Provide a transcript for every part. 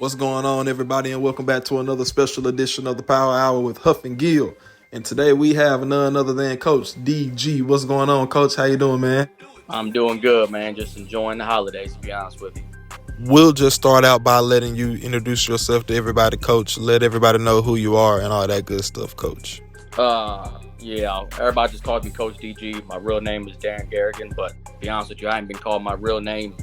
What's going on, everybody, and welcome back to another special edition of the Power Hour with Huff and Gill. And today we have none other than Coach DG. What's going on, Coach? How you doing, man? I'm doing good, man. Just enjoying the holidays, to be honest with you. We'll just start out by letting you introduce yourself to everybody, Coach. Let everybody know who you are and all that good stuff, Coach. Yeah, everybody just calls me Coach DG. My real name is Darren Garrigan, but to be honest with you, I ain't been called my real name,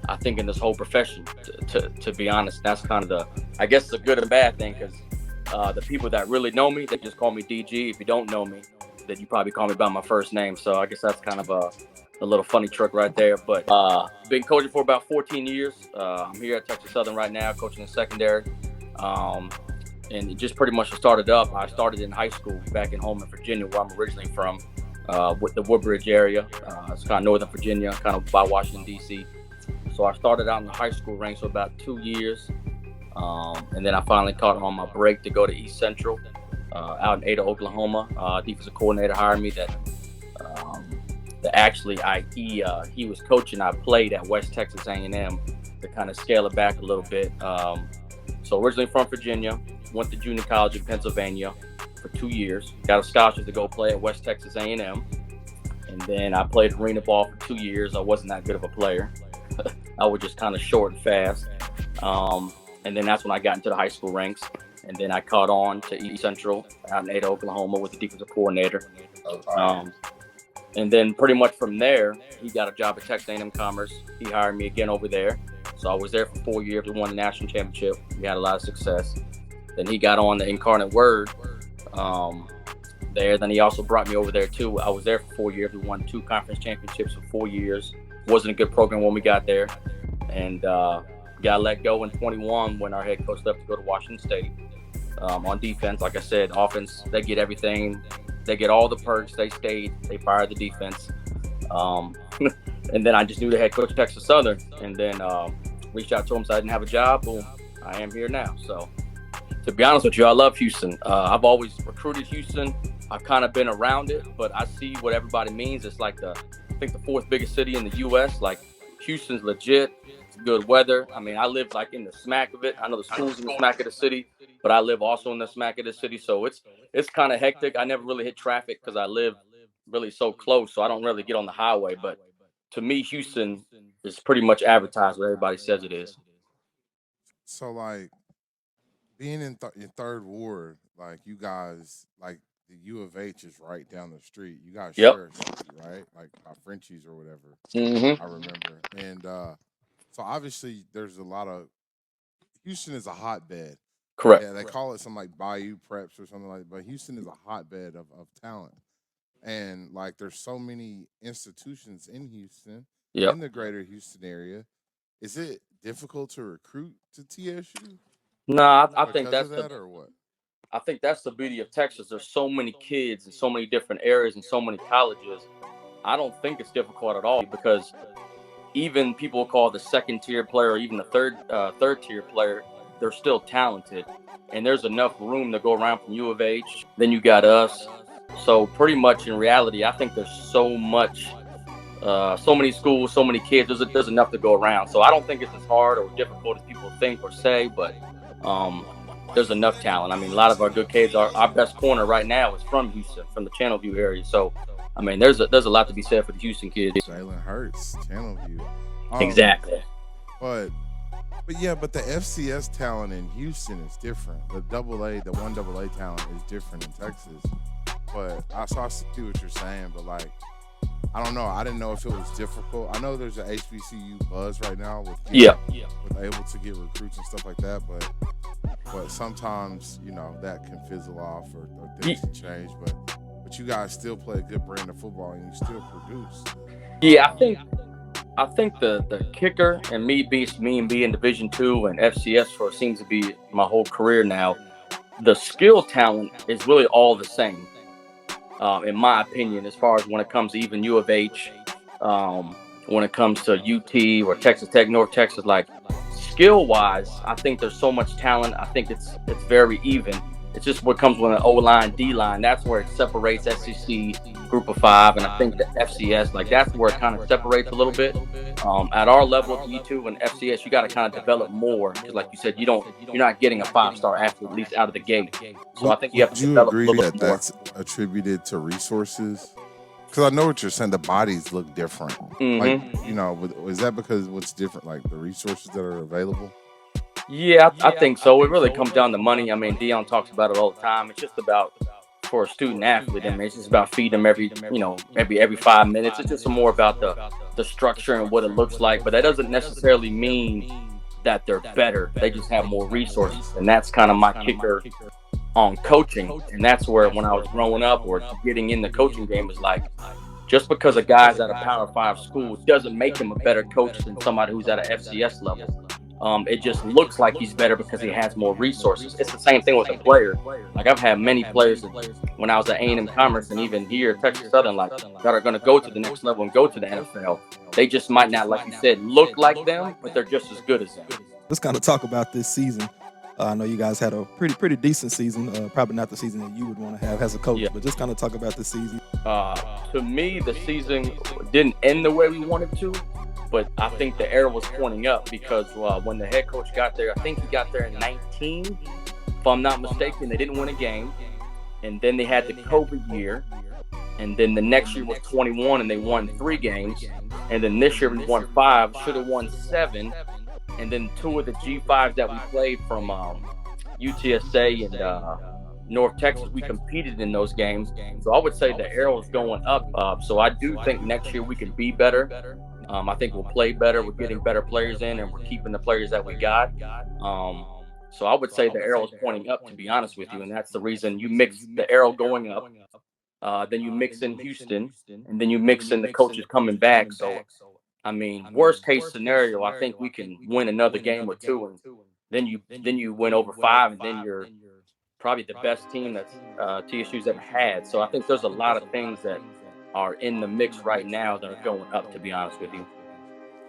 I think, in this whole profession, to be honest. That's kind of I guess it's a good and bad thing, because the people that really know me, they just call me DG. If you don't know me, then you probably call me by my first name. So I guess that's kind of a little funny trick right there. But been coaching for about 14 years. I'm here at Texas Southern right now, coaching in secondary. And it just pretty much started up. I started in high school back in Holman, Virginia, where I'm originally from, with the Woodbridge area. It's kind of northern Virginia, kind of by Washington, D.C. So I started out in the high school ranks for about 2 years. And then I finally caught on my break to go to East Central out in Ada, Oklahoma. Defensive coordinator hired me that actually he was coaching. I played at West Texas A&M to kind of scale it back a little bit. So originally from Virginia, went to junior college in Pennsylvania for 2 years. Got a scholarship to go play at West Texas A&M. And then I played arena ball for 2 years. I wasn't that good of a player. I was just kind of short and fast. And then that's when I got into the high school ranks. And then I caught on to East Central out in Ada, Oklahoma with the defensive coordinator. And then pretty much from there, he got a job at Texas A&M Commerce. He hired me again over there. So I was there for 4 years. We won the national championship. We had a lot of success. Then he got on the Incarnate Word there. Then he also brought me over there too. I was there for 4 years. We won 2 conference championships for 4 years. Wasn't a good program when we got there. And got let go in 21 when our head coach left to go to Washington State. On defense, like I said, offense, they get everything. They get all the perks. They stayed. They fired the defense. And then I just knew the head coach of Texas Southern. And then reached out to him, so I didn't have a job. Boom, I am here now. So to be honest with you, I love Houston. I've always recruited Houston. I've kind of been around it, but I see what everybody means. It's like I think the 4th biggest city in the U.S. Like, Houston's legit. It's good weather. I mean, I live like in the smack of it. I know the school's in the smack of the city, but I live also in the smack of the city. So it's kind of hectic. I never really hit traffic because I live really so close, so I don't really get on the highway. But to me, Houston is pretty much advertised what everybody says it is. So, like, being in your third ward, like, you guys, like, the U of H is right down the street. You guys Yep. share a street, right? Like Frenchies or whatever. Mm-hmm. I remember. And so obviously there's a lot of Houston is a hotbed. Correct. Yeah, they call it something like Bayou Preps or something like that. But Houston is a hotbed of talent. And like there's so many institutions in Houston, Yep. in the greater Houston area. Is it difficult to recruit to TSU? Nah, I think Because that's of that or what? I think that's the beauty of Texas. There's so many kids in so many different areas and so many colleges. I don't think it's difficult at all, because even people call the second tier player or even the third tier player, they're still talented, and there's enough room to go around from U of H. Then you got us. So pretty much in reality, I think there's so many schools, so many kids. There's enough to go around. So I don't think it's as hard or difficult as people think or say, but there's enough talent. I mean, a lot of our good kids, our best corner right now is from Houston, from the Channelview area. So, I mean, there's a lot to be said for the Houston kids. Jalen Hurts, Channelview. Exactly. But the FCS talent in Houston is different. The one AA talent is different in Texas. But I see what you're saying, but like, I don't know. I didn't know if it was difficult. I know there's an HBCU buzz right now with able to get recruits and stuff like that, but sometimes, you know, that can fizzle off or things can change. But you guys still play a good brand of football and you still produce. Yeah, I think the kicker, and me being Division II and FCS for seems to be my whole career now, the skill talent is really all the same. In my opinion, as far as when it comes to even U of H, when it comes to UT or Texas Tech, North Texas, like skill-wise, I think there's so much talent. I think it's very even. It's just what comes with an O-line, D-line. That's where it separates SEC group of five, and I think the FCS, like that's where it kind of separates a little bit. At our level, D2 and FCS, you got to kind of develop more because, like you said, you're not getting a 5-star athlete at least out of the gate. So I think you have to develop a little bit more. That's attributed to resources? Because I know what you're saying. The bodies look different. Mm-hmm. Like, is that because what's different, like the resources that are available? Yeah, I think so. It really comes down to money. I mean, Deion talks about it all the time. It's just about, for a student athlete, I mean, it's just about feeding them every 5 minutes. It's just more about the structure and what it looks like. But that doesn't necessarily mean that they're better. They just have more resources. And that's kind of my kicker on coaching. And that's where, when I was growing up or getting in the coaching game, is like, just because a guy's at a Power 5 school doesn't make him a better coach than somebody who's at an FCS level. It just looks like he's better because he has more resources. It's the same thing with a player. Like, I've had many players when I was at A&M Commerce and even here at Texas Southern, like, that are going to go to the next level and go to the NFL. They just might not, like you said, look like them, but they're just as good as them. Let's kind of talk about this season. I know you guys had a pretty decent season. Probably not the season that you would want to have as a coach, but just kind of talk about this season. To me, the season didn't end the way we wanted to. But I think the arrow was pointing up because when the head coach got there, I think he got there in 19, if I'm not mistaken. They didn't win a game. And then they had the COVID year. And then the next year was 21, and they won 3 games. And then this year we won 5, should have won 7. And then 2 of the G5s that we played from UTSA and North Texas, we competed in those games. So I would say the arrow is going up. So I do think next year we can be better. I think we'll play better. We're getting better players in, and we're keeping the players that we got. So I would say the arrow is pointing up, to be honest with you, and that's the reason you mix the arrow going up. Then you mix in Houston, and then you mix in the coaches coming back. So, I mean, worst case scenario, I think we can win another game or 2, and then you win over 5, and then you're probably the best team that TSU's ever had. So I think there's a lot of things that are in the mix right now that are going up, to be honest with you.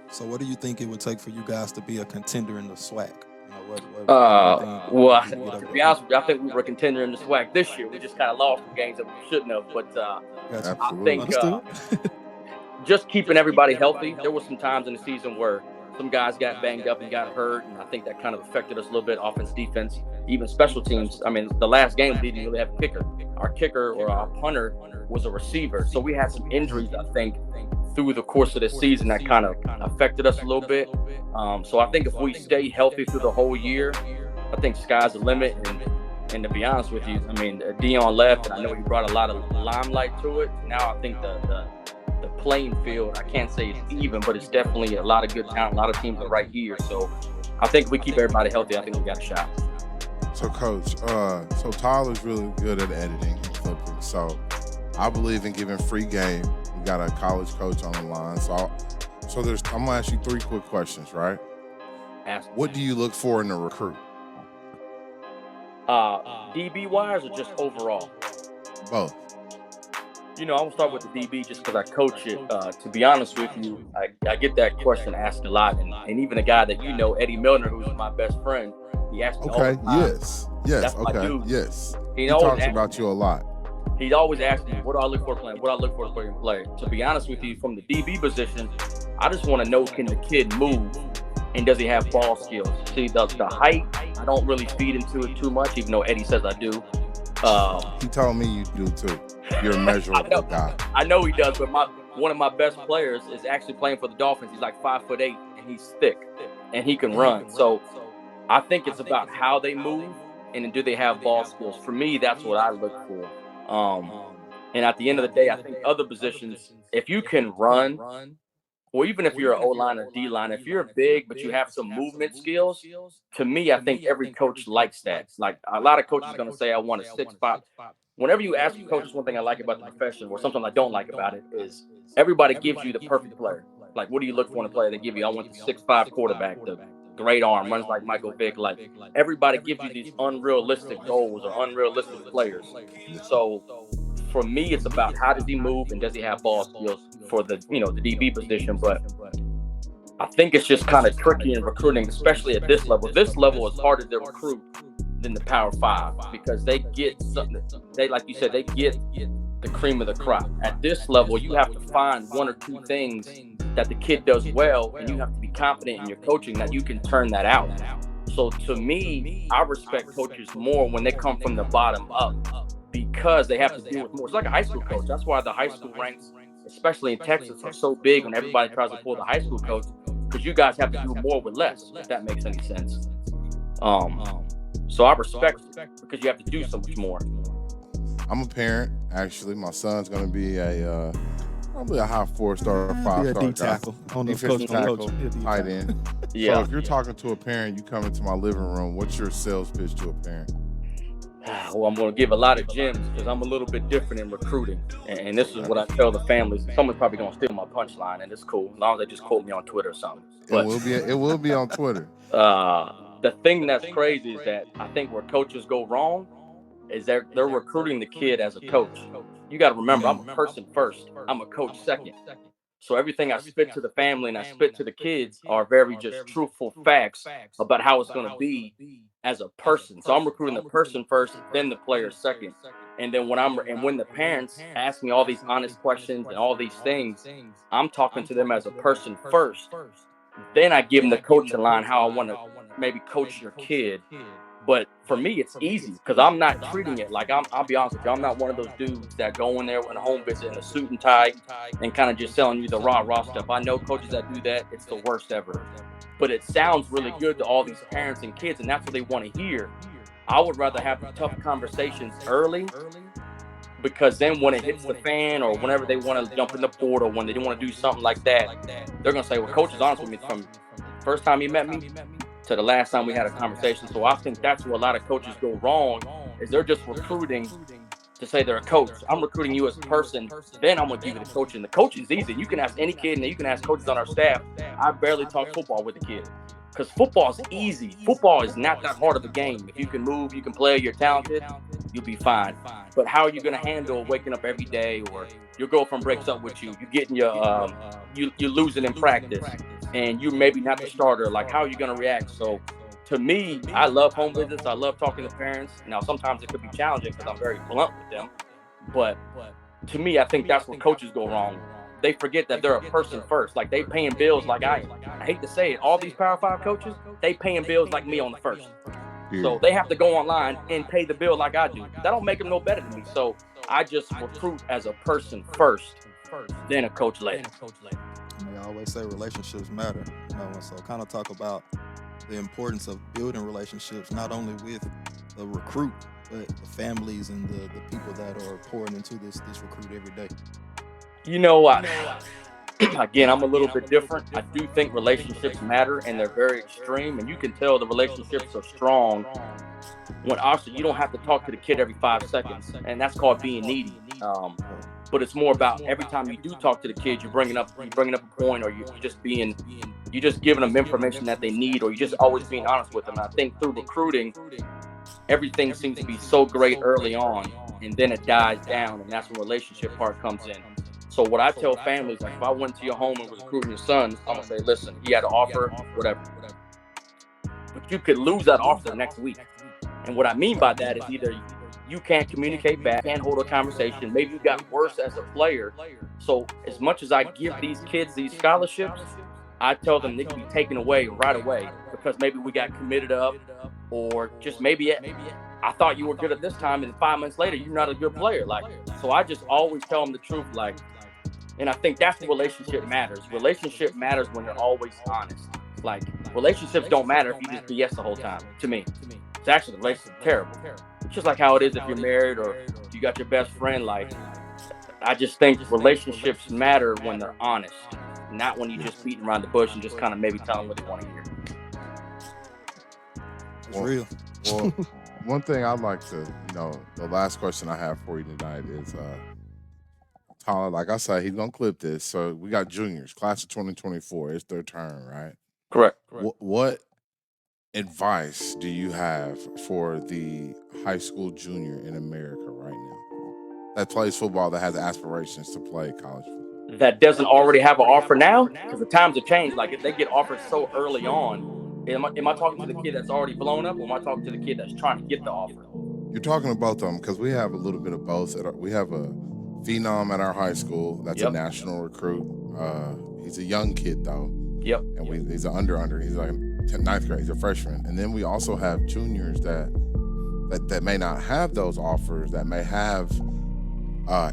So what do you think it would take for you guys to be a contender in the SWAC? Well, to be honest with you, I think we were a contender in the SWAC this year. We just kind of lost some games that we shouldn't have. But I think just keeping everybody healthy. There were some times in the season where some guys got banged up and got hurt, and I think that kind of affected us a little bit, offense, defense, even special teams. I mean, the last game we didn't really have a kicker. Our kicker or our punter was a receiver. So we had some injuries, I think, through the course of the season that kind of affected us a little bit. So I think if we stay healthy through the whole year, I think sky's the limit. And to be honest with you, I mean, Deion left, and I know he brought a lot of limelight to it. Now I think the playing field, I can't say it's even, but it's definitely a lot of good talent. A lot of teams are right here. So I think if we keep everybody healthy, I think we got a shot. So, Coach, so Tyler's really good at editing and clipping. So I believe in giving free game. We got a college coach on the line. So I'm going to ask you 3 quick questions, right? What do you look for in a recruit? DB-wise or just overall? Both. I'm going to start with the DB just because I coach it. To be honest with you, I get that question asked a lot. And even a guy that Eddie Milner, who's my best friend, he asked me all the time. Yes. That's okay. Yes. He talks about you a lot. He'd always ask me, what do I look for playing? What do I look for playing player? To be honest with you, from the DB position, I just want to know, can the kid move? And does he have ball skills? See, the height, I don't really feed into it too much, even though Eddie says I do. He told me you do too. You're a measurable guy. I know he does, but one of my best players is actually playing for the Dolphins. He's like 5'8", and he's thick, and he can run. So I think it's about how they move, and do they have ball skills. For me, that's what I look for. And at the end of the day, I think other positions, if you can run, or even if you're an O-line or D-line, if you're big but you have some movement skills, to me, I think every coach likes that. Like, a lot of coaches are going to say, I want a 6'5". Whenever you ask coaches, one thing I like about the profession, or something I don't like about it, is everybody gives you the perfect player. Like, what do you look for in a player? They give you, I want the 6'5" quarterback, the great arm, runs like Michael Vick. Like, everybody gives you these unrealistic goals or unrealistic players. So for me, it's about how does he move and does he have ball skills for the the DB position. But I think it's just kind of tricky in recruiting, especially at this level. This level is harder to recruit than the Power 5 because they get something. They, like you said, they get the cream of the crop. At this level, you have to find one or two things that the kid does well, and you have to be confident in your coaching that you can turn that out. So to me, I respect coaches more when they come from the bottom up because they have to deal with more. It's like a high school coach. That's why the high school ranks, especially in Texas, are so big when everybody tries to pull the high school coach, because you guys have to do more with less, if that makes any sense. So I respect it because you have to do so much more. I'm a parent, actually. My son's going to be probably a high 4-star or 5-star D tackle on the defensive tackle, tight end. Yeah. So if you're talking to a parent, you come into my living room, what's your sales pitch to a parent? Well, I'm going to give a lot of gems because I'm a little bit different in recruiting. And this is what I tell the families. Someone's probably going to steal my punchline, and it's cool as long as they just quote me on Twitter or something. But It will be on Twitter. The thing that's crazy is that I think where coaches go wrong is they're recruiting the kid as a coach. You got to remember, I'm a person first. I'm a coach second. So everything I spit to the family and I spit to the kids are very just truthful facts about how it's going to be as a person. So I'm recruiting the person first, then the player second. And then when the parents ask me all these honest questions and all these things, I'm talking to them as a person first. Then I give them the coaching line, how I want to maybe coach your kid. But for me, it's easy because I'm not treating it like I'll be honest with you. I'm not one of those dudes that go in there on a home visit in a suit and tie and kind of just selling you the rah-rah stuff. I know coaches that do that. It's the worst ever. But it sounds really good to all these parents and kids, and that's what they want to hear. I would rather have the tough conversations early, because then when it hits the fan or whenever they want to jump in the portal, when they want to do something like that, they're going to say, well, coach is honest with me from first time he met me to the last time we had a conversation. So I think that's where a lot of coaches go wrong, is they're just recruiting to say they're a coach. I'm recruiting you as a person, then I'm going to give you the coaching. The coaching is easy. You can ask any kid, and you can ask coaches on our staff. I barely talk football with a kid because football is easy. Football is not that hard of a game. If you can move, you can play, you're talented, you'll be fine. But how are you going to handle waking up every day, or your girlfriend breaks up with you, you're getting you're losing in practice, and you maybe not the starter? Like, how are you going to react? So to me, I love home visits. I love talking to parents. Now, sometimes it could be challenging because I'm very blunt with them. But to me, I think that's where coaches go wrong. They forget that they're a person first. Like, they paying bills like I am. I hate to say it. All these Power 5 coaches, they paying bills like me on the first. So they have to go online and pay the bill like I do. That don't make them no better than me. So I just recruit as a person first, then a coach later. They always say relationships matter, so kind of talk about the importance of building relationships, not only with the recruit, but the families and the people that are pouring into this recruit every day. Again, I'm a little bit different. I do think relationships matter, and they're very extreme, and you can tell the relationships are strong when obviously you don't have to talk to the kid every 5 seconds, and that's called being needy. But it's more about every time you do talk to the kid, you're bringing up a point, or you're just giving them information that they need, or you're just always being honest with them. And I think through recruiting, everything seems to be so great early on, and then it dies down, and that's when relationship part comes in. So what I tell families, like, if I went to your home and was recruiting your son, I'm gonna say, listen, he had an offer, whatever. But you could lose that offer next week. And what I mean by that is either you can't communicate back, can't hold a conversation, maybe you got worse as a player. So as much as I give these kids these scholarships, I tell them they can be taken away right away because maybe we got committed up, or just maybe I thought you were good at this time, and 5 months later you're not a good player. Like, so I just always tell them the truth. Like, and I think that's the relationship matters. Relationship matters when you're always honest. Like, relationships don't matter if you just BS the whole time. To me, it's actually, the relationship terrible. It's just like how it is if you're married or you got your best friend. Like, I just think relationships matter when they're honest, not when you just beating around the bush and just kind of maybe telling what they want to hear. It's real. Well, one thing I'd like to, the last question I have for you tonight is, Tyler, like I said, he's going to clip this. So we got juniors, class of 2024. It's their turn, right? Correct. What advice do you have for the high school junior in America right now that plays football, that has aspirations to play college football? That doesn't already have an offer now? Because the times have changed. Like, if they get offered so early on, Am I talking to the kid that's already blown up, or am I talking to the kid that's trying to get the offer? You're talking to both of them because we have a little bit of both. We have a phenom at our high school that's a national recruit. He's a young kid though. Yep. And he's an under. He's like ninth grade. He's a freshman. And then we also have juniors that may not have those offers, that may have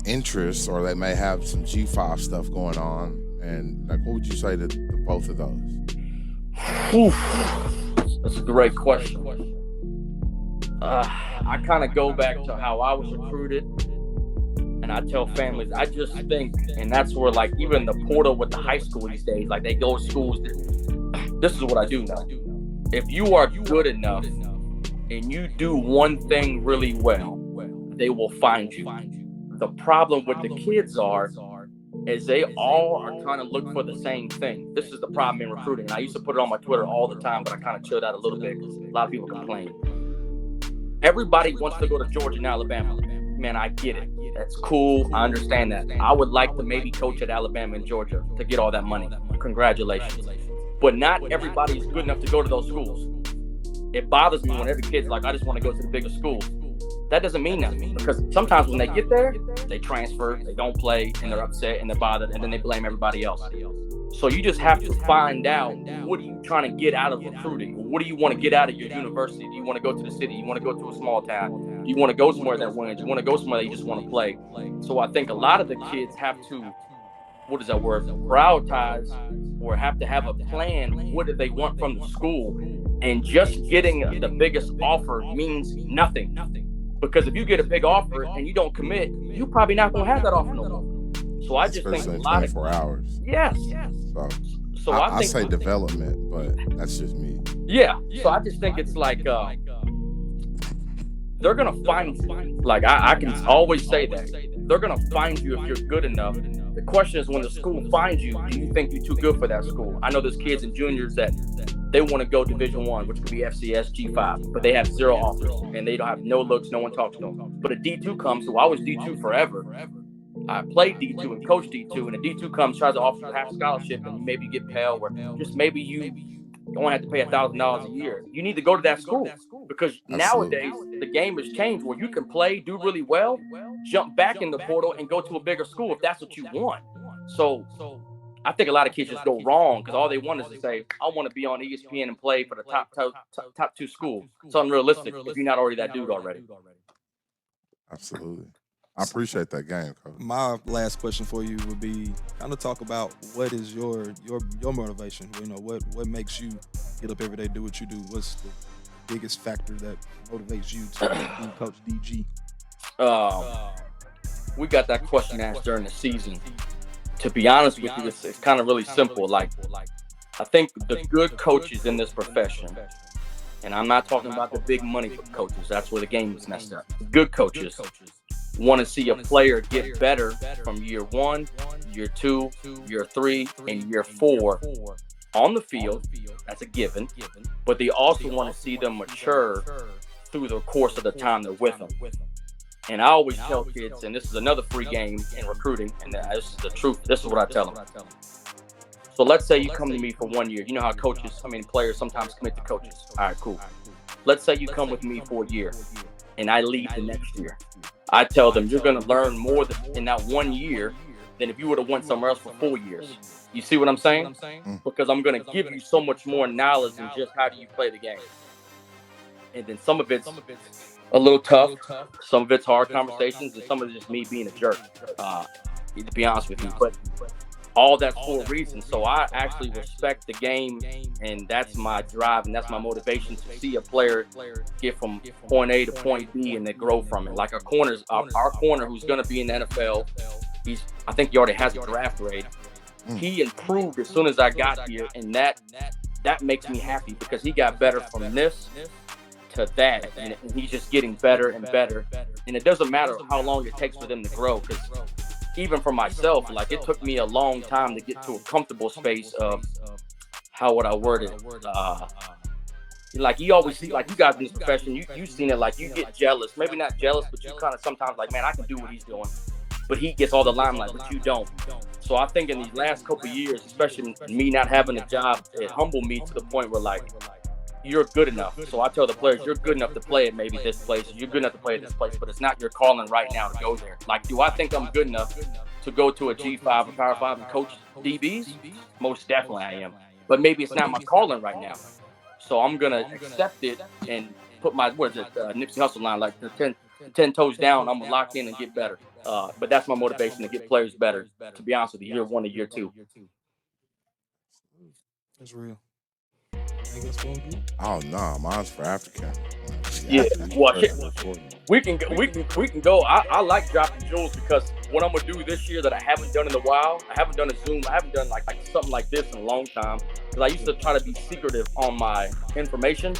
interests, or they may have some G5 stuff going on. And like, what would you say to both of those? Oof. That's a great question. I kind of go back to how I was recruited, and I tell families, I just think, and that's where like even the portal with the high school these days, like they go to schools. This is what I do now. If you are good enough and you do one thing really well, they will find you. The problem with the kids is they all are trying to look for the same thing. This is the problem in recruiting. And I used to put it on my Twitter all the time, but I kind of chilled out a little bit because a lot of people complain. Everybody wants to go to Georgia and Alabama. Man, I get it. That's cool. I understand that. I would like to maybe coach at Alabama and Georgia to get all that money. Congratulations. But not everybody is good enough to go to those schools. It bothers me when every kid's like, I just want to go to the bigger schools. That doesn't mean nothing, because sometimes when they get there, they transfer, they don't play, and they're upset and they're bothered, and then they blame everybody else. So you just have to find out, what are you trying to get out of recruiting? What do you want to get out of your university? Do you want to go to the city? You want to go to a small town? Do you want to go somewhere that wins? You want to go somewhere that you just want to play? So I think a lot of the kids have to, prioritize, or have to have a plan. What do they want from the school? And just getting the biggest offer means nothing. Because if you get a big offer and you don't commit, you probably not going to have that offer no more. So I just think a lot of 24 hours. Yes. So I think say development, but that's just me. Yeah. So I just think it's like they're gonna find you. Like I can always say that they're gonna find you if you're good enough. The question is, when the school finds you, do you think you're too good for that school? I know there's kids and juniors that they want to go Division I, which could be FCS, G5, but they have 0 offers and they don't have no looks. No one talks to them. But a D2 comes, so I was D2 forever. I played D2 and coached D2, and a D2 comes, tries to offer you half scholarship, and maybe you get Pell, or just maybe you only have to pay $1,000 a year. You need to go to that school, because nowadays the game has changed where you can play, do really well, jump back in the portal, and go to a bigger school if that's what you want. So I think a lot of kids just go wrong because all they want is to say, I want to be on ESPN and play for the top 2 school. It's unrealistic if you're not already that dude already. Absolutely. I appreciate that game, Coach. My last question for you would be kind of talk about what is your motivation. You know, what makes you get up every day, do what you do? What's the biggest factor that motivates you to be Coach DG? We got that question asked during the season. To be honest with you, it's kind of really simple. Like, I think the good coaches in this profession, and I'm not talking about the big money coaches, that's where the game is messed up. Good coaches want to see a player get better from year 1, year 2, year 3, and year 4 on the field. That's a given. But they also want to see them mature through the course of the time they're with them. And I always tell kids, and this is another free game in recruiting, and this is the truth. This is what I tell them. So let's say you come to me for 1 year. You know how players sometimes commit to coaches. All right, cool. Let's say you come with me for a year, and I leave the next year. I tell them, you're going to learn more in that 1 year than if you would have went somewhere else for 4 years. You see what I'm saying? Because I'm going to give you so much more knowledge than just how do you play the game. And then some of it's a little tough. Some of it's hard conversations, and some of it's just me being a jerk, to be honest with you. But all that's for a reason. So I actually respect the game, and that's my drive, and that's my motivation to see a player get from point A to point B and then grow from it. Like our corner who's going to be in the NFL, I think he already has a draft grade. He improved as soon as I got here, and that makes me happy because he got better from this to that, and he's just getting better and better. And it doesn't matter how long it takes for them to grow, because even for myself, like, it took me a long time to get to a comfortable space of, how would I word it? Like, you always see, like, you guys in this profession, you've seen it, like, you get jealous. Maybe not jealous, but you kind of sometimes like, man, I can do what he's doing. But he gets all the limelight, but you don't. So I think in these last couple of years, especially me not having a job, it humbled me to the point where, like, you're good enough. So I tell the players, you're good enough to play at maybe this place. You're good enough to play at this place, but it's not your calling right now to go there. Like, do I think I'm good enough to go to a G5 or Power 5 and coach DBs? Most definitely I am. But maybe it's not my calling right now. So I'm going to accept it and put my, Nipsey Hussle line, like the 10 toes down, I'm going to lock in and get better. But that's my motivation, to get players better, to be honest with you, year 1 to year 2. That's real. Oh no, mine's for Africa. Yeah, well, we can go. I like dropping jewels, because what I'm gonna do this year that I haven't done in a while, I haven't done a Zoom, I haven't done like something like this in a long time. Because I used to try to be secretive on my information,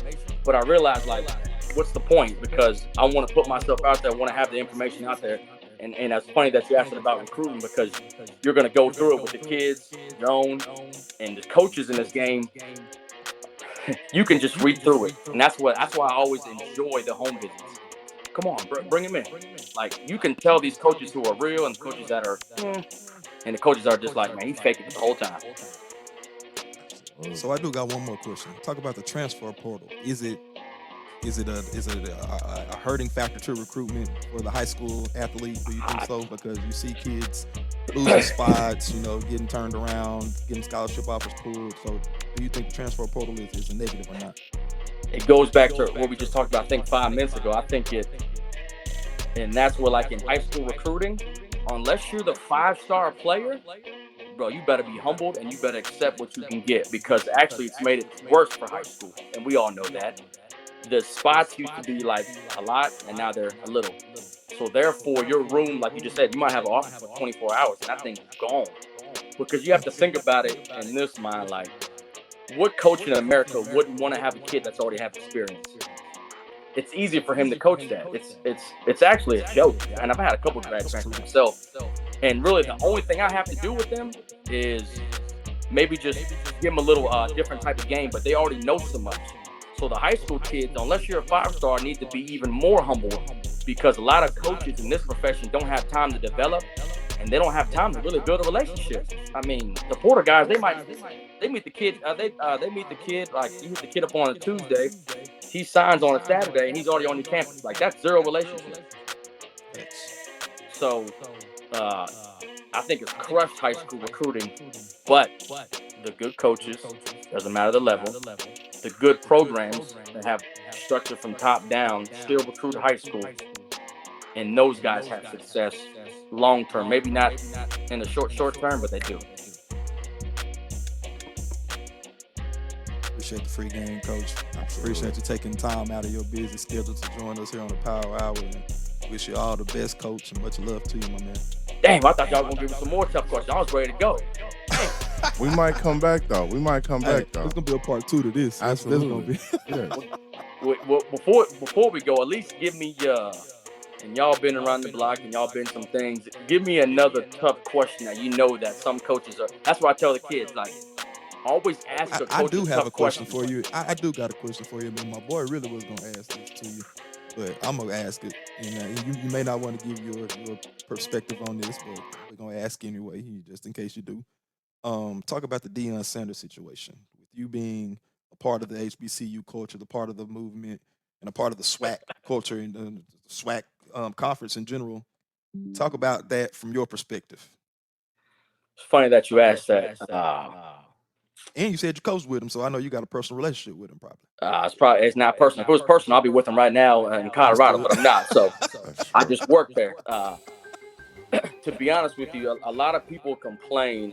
but I realized, like, what's the point? Because I want to put myself out there, I want to have the information out there. And it's funny that you asked about recruiting, because you're gonna go through it with the kids, your own, and the coaches in this game. You can just read through it, and that's why I always enjoy the home visits. Come on, bring them in. Like, you can tell these coaches who are real and coaches that are, and the coaches are just like, man, he's faking it the whole time. So I do got one more question. Talk about the transfer portal. Is it a hurting factor to recruitment for the high school athlete? Do you think so? Because you see kids losing spots, getting turned around, getting scholarship offers pulled. So do you think the transfer portal is a negative or not? It goes back to what we just talked about, I think 5 minutes ago. I think and that's where, like, in high school recruiting, unless you're the 5-star player, bro, you better be humbled and you better accept what you can get, because actually it's made it worse for high school. And we all know that. The spots used to be like a lot, and now they're a little. So therefore, your room, like you just said, you might have an office for 24 hours, and that thing's gone. Because you have to think about it in this mind, like, what coach in America wouldn't want to have a kid that's already have experience? It's easy for him to coach that. It's actually a joke, and I've had a couple of grad transfers myself. And really, the only thing I have to do with them is maybe just give them a little different type of game, but they already know so much. So the high school kids, unless you're a 5-star, need to be even more humble, because a lot of coaches in this profession don't have time to develop, and they don't have time to really build a relationship. I mean, the Porter guys, they meet the kid, they meet the kid, like, you hit the kid up on a Tuesday, he signs on a Saturday, and he's already on your campus. Like, that's zero relationship. So I think it's crushed high school recruiting, but the good coaches, doesn't matter the level, the good programs that have structure from top down still recruit high school, and those guys have success long term. Maybe not in the short term, but they do. Appreciate the free game, Coach. Appreciate you taking time out of your busy schedule to join us here on the Power Hour. And wish you all the best, Coach, and much love to you, my man. Damn, I thought y'all were gonna give me some more tough questions. I was ready to go. We might come back though. There's gonna be a part 2 to this. Absolutely. Well, before we go, at least give me and y'all been around the block and y'all been some things. Give me another tough question that that some coaches are. That's what I tell the kids. Like, always ask a coach. I do have a question for you. I do got a question for you. I mean, my boy really was gonna ask this to you, but I'm gonna ask it. And you may not want to give your perspective on this, but we're gonna ask anyway, just in case you do. Talk about the Deion Sanders situation, with you being a part of the HBCU culture, the part of the movement, and a part of the SWAC culture and the SWAC conference in general. Talk about that from your perspective. It's funny that you asked that. And you said you coached with him, so I know you got a personal relationship with him, probably. It's not personal. If it was personal, I'll be with him right now in Colorado, but I'm not. So I just work there. To be honest with you, a lot of people complain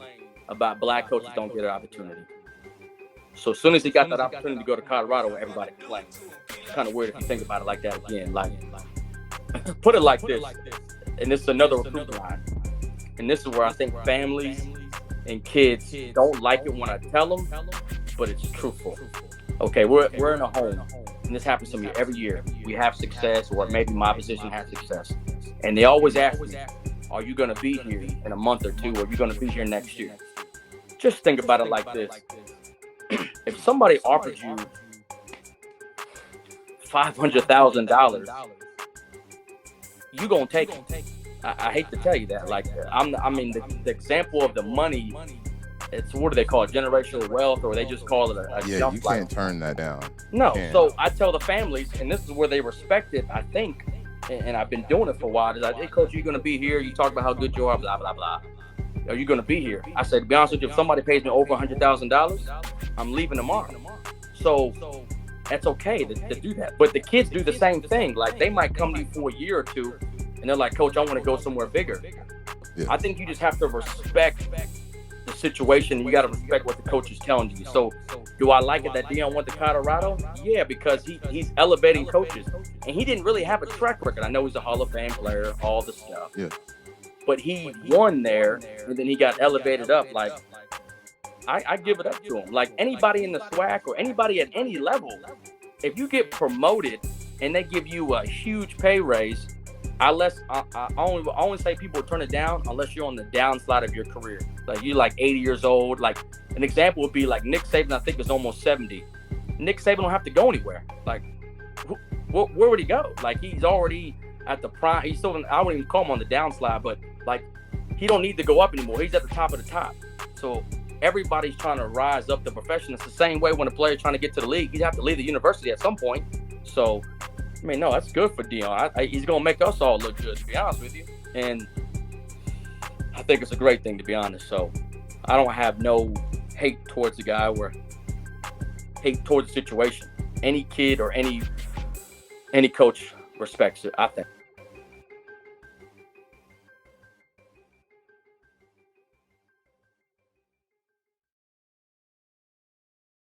about black coaches don't get an opportunity. So as soon as he got that opportunity to go to Colorado, everybody complained. It's kind of weird if you think about it like that again. Like, put it like this, and this is another recruit line. And this is where I think families and kids don't like it when I tell them, but it's truthful. Okay, we're in a home, and this happens to me every year. We have success, or maybe my position has success. And they always ask me, are you going to be here in a month or two, or are you going to be here next year? Just think about it like this. If somebody offered you $500,000, you going to take it. I hate to tell you that. Like, the example of the money it's what do they call it, generational wealth, or they just call it a Yeah, jump you like, can't turn that down. no. Can't. So I tell the families, and this is where they respect it, I think, and I've been doing it for a while. Is like, hey, coach, you're going to be here. You talk about how good you are, blah, blah, blah. Are you going to be here? I said, to be honest with you, if somebody pays me over $100,000, I'm leaving tomorrow. So that's okay to do that. But the kids do the same thing. Like, they might come to you for a year or two, and they're like, coach, I want to go somewhere bigger. Yeah. I think you just have to respect the situation. You got to respect what the coach is telling you. So do I like it that Deion went to Colorado? Yeah, because he's elevating coaches. And he didn't really have a track record. I know he's a Hall of Fame player, all the stuff. Yeah. But he won there, and then he got elevated up. Like, I give it up to him. Like, anybody in the SWAC or anybody at any level, if you get promoted and they give you a huge pay raise, I only say people turn it down unless you're on the downside of your career. Like, you're like 80 years old. Like, an example would be like Nick Saban, I think, is almost 70. Nick Saban don't have to go anywhere. Like, where would he go? Like, he's already at the prime. He's still, I wouldn't even call him on the downslide, but like, he don't need to go up anymore. He's at the top of the top. So everybody's trying to rise up the profession. It's the same way when a player's trying to get to the league. He'd have to leave the university at some point. So, I mean, no, that's good for Deion. He's going to make us all look good, to be honest with you. And I think it's a great thing, to be honest. So I don't have no hate towards the guy or hate towards the situation. Any kid or any coach respects it, I think.